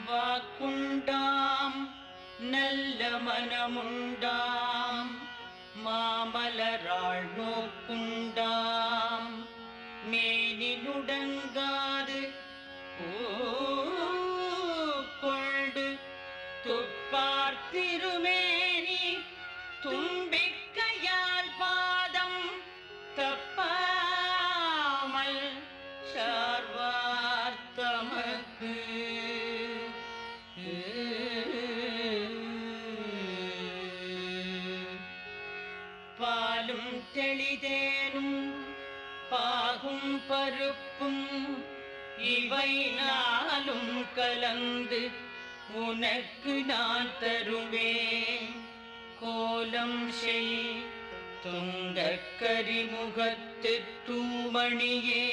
வாக்குண்டாம் நல்ல மனமுண்டாம் மாமலராள் நோக்குண்டாம் மேனி நுடங்காது கொண்டு துப்பார் திருமேனி தும்பிக்கையால் பாதம் தப்பாமல் சார்வார் தமக்கு பாலும் தெளிதேனும் பாகும் பருப்பும் இவை நாளும் கலந்து உனக்கு நான் தருவேன். கோலம் செய் துங்கக் கரிமுகத்து தூமணியே